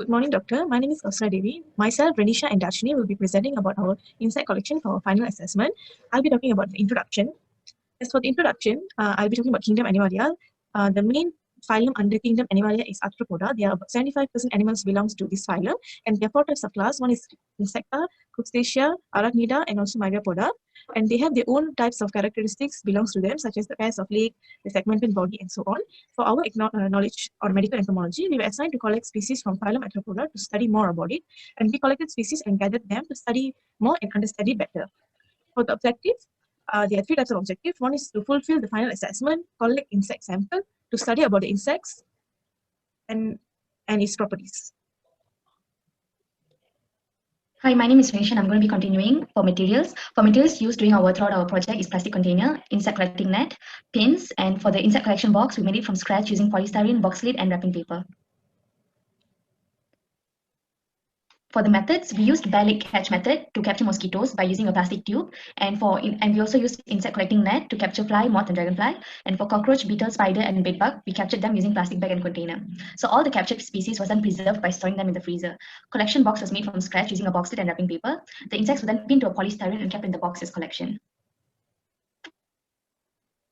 Good morning, Doctor. My name is Kaustha Devi. Myself, Renisha, and Darshini will be presenting about our insect collection for our final assessment. I'll be talking about the introduction. As for the introduction, I'll be talking about Kingdom Animalia. The main phylum under Kingdom Animalia is Arthropoda. There are about 75% animals belongs to this phylum, and there are 4 types of class. One is Insecta, Crustacea, Arachnida, and also Myriapoda. And they have their own types of characteristics belongs to them, such as the pairs of leg, the segmented body, and so on. For our knowledge or medical entomology, we were assigned to collect species from phylum Arthropoda to study more about it, and we collected species and gathered them to study more and understand it better. For the objectives, there are 3 types of objectives. One is to fulfill the final assessment, collect insect sample, to study about the insects and its properties. Hi, my name is Renisha and I'm going to be continuing for materials. For materials used throughout our project is plastic container, insect collecting net, pins, and for the insect collection box, we made it from scratch using polystyrene, box lid, and wrapping paper. For the methods, we used bare leg catch method to capture mosquitoes by using a plastic tube, and we also used insect collecting net to capture fly, moth, and dragonfly. And for cockroach, beetle, spider, and bedbug, we captured them using plastic bag and container. So all the captured species was then preserved by storing them in the freezer. Collection box was made from scratch using a box lid and wrapping paper. The insects were then pinned to a polystyrene and kept in the box as collection.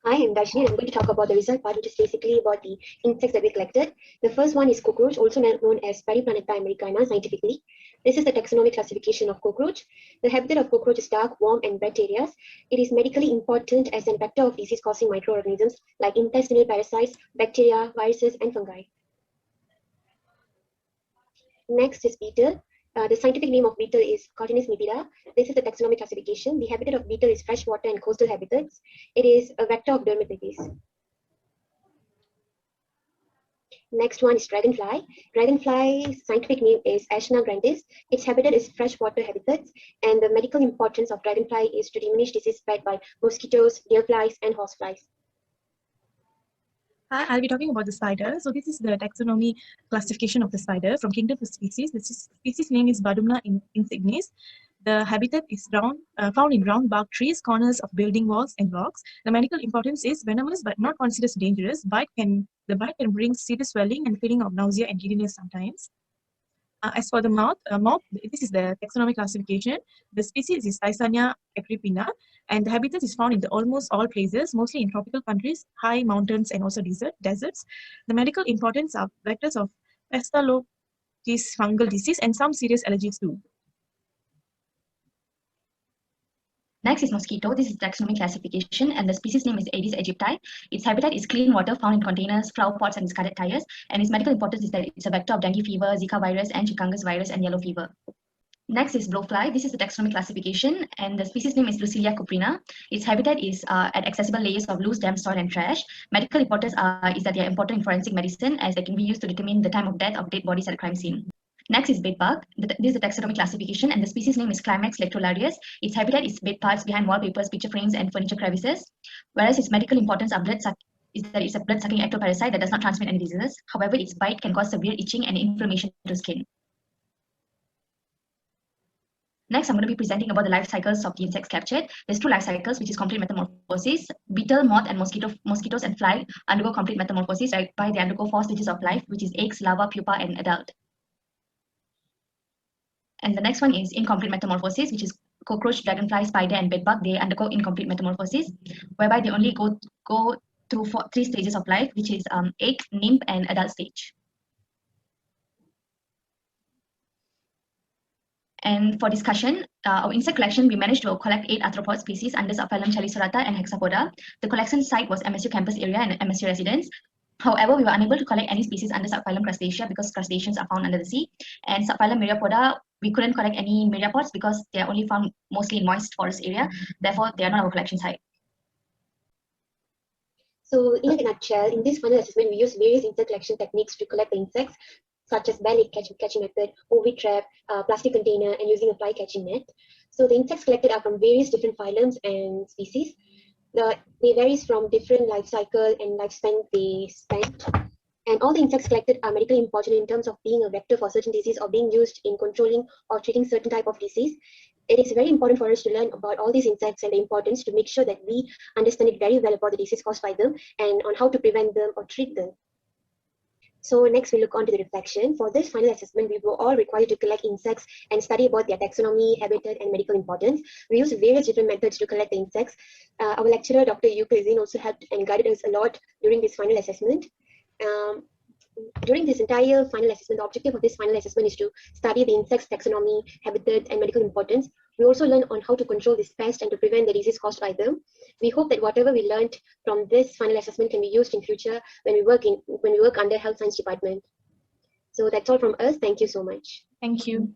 Hi, I'm Darshini and I'm going to talk about the result part, which is basically about the insects that we collected. The first one is cockroach, also known as Periplaneta americana scientifically. This is the taxonomic classification of cockroach. The habitat of cockroach is dark, warm, and wet areas. It is medically important as a vector of disease-causing microorganisms like intestinal parasites, bacteria, viruses, and fungi. Next is beetle. The scientific name of beetle is Cotinus nipida. This is the taxonomic classification. The habitat of beetle is freshwater and coastal habitats. It is a vector of dermatitis. Next one is dragonfly. Dragonfly's scientific name is Aeshna grandis. Its habitat is freshwater habitats, and the medical importance of dragonfly is to diminish disease spread by mosquitoes, deerflies, and horseflies. I'll be talking about the spider. So this is the taxonomy classification of the spider from kingdom to species. The species name is Badumna insignis. The habitat is found in round bark trees, corners of building walls, and rocks. The medical importance is venomous but not considered dangerous. The bite can bring serious swelling and feeling of nausea and giddiness sometimes. As for the moth, this is the taxonomic classification. The species is Tysania agrippina, and the habitat is found in almost all places, mostly in tropical countries, high mountains, and also deserts. The medical importance are vectors of Staphylococcus fungal disease and some serious allergies too. Next is mosquito. This is taxonomic classification, and the species name is Aedes aegypti. Its habitat is clean water found in containers, flower pots, and discarded tires. And its medical importance is that it's a vector of dengue fever, Zika virus, and Chikungunya virus, and yellow fever. Next is blowfly. This is the taxonomic classification, and the species name is Lucilia cuprina. Its habitat is at accessible layers of loose, damp soil and trash. Medical importance is that they are important in forensic medicine, as they can be used to determine the time of death of dead bodies at a crime scene. Next is bedbug. This is the taxonomic classification, and the species name is Climax lectrolarius. Its habitat is bed parts behind wallpapers, picture frames, and furniture crevices. Whereas its medical importance is that it's a blood-sucking ectoparasite that does not transmit any diseases. However, its bite can cause severe itching and inflammation to skin. Next, I'm going to be presenting about the life cycles of the insects captured. There's 2 life cycles, which is complete metamorphosis. Beetle, moth, and mosquitoes and fly undergo complete metamorphosis, whereby they undergo 4 stages of life, which is eggs, larva, pupa, and adult. And the next one is incomplete metamorphosis, which is cockroach, dragonfly, spider, and bedbug. They undergo incomplete metamorphosis, whereby they only go through 3 stages of life, which is egg, nymph, and adult stage. And for discussion, our insect collection, we managed to collect 8 arthropod species under subphylum Chalicerata and Hexapoda. The collection site was MSU campus area and MSU residence. However, we were unable to collect any species under subphylum Crustacea because crustaceans are found under the sea. And subphylum Myriapoda, we couldn't collect any myriapods because they are only found mostly in moist forest area. Therefore, they are not our collection site. So in a nutshell, in this final assessment, we used various insect collection techniques to collect the insects, such as bare leg catching method, ovid trap, plastic container, and using a fly catching net. So the insects collected are from various different phylums and species. They varies from different life cycle and lifespan they spent. And all the insects collected are medically important in terms of being a vector for certain disease or being used in controlling or treating certain type of disease. It is very important for us to learn about all these insects and the importance to make sure that we understand it very well about the disease caused by them and on how to prevent them or treat them. So next we look on to the reflection. For this final assessment, we were all required to collect insects and study about their taxonomy, habitat, and medical importance. We used various different methods to collect the insects. Our lecturer, Dr. Euclidine, also helped and guided us a lot during this final assessment. During this entire final assessment, the objective of this final assessment is to study the insect's taxonomy, habitat, and medical importance. We also learn on how to control this pest and to prevent the disease caused by them. We hope that whatever we learned from this final assessment can be used in future when we work under Health Science Department. So that's all from us. Thank you so much. Thank you.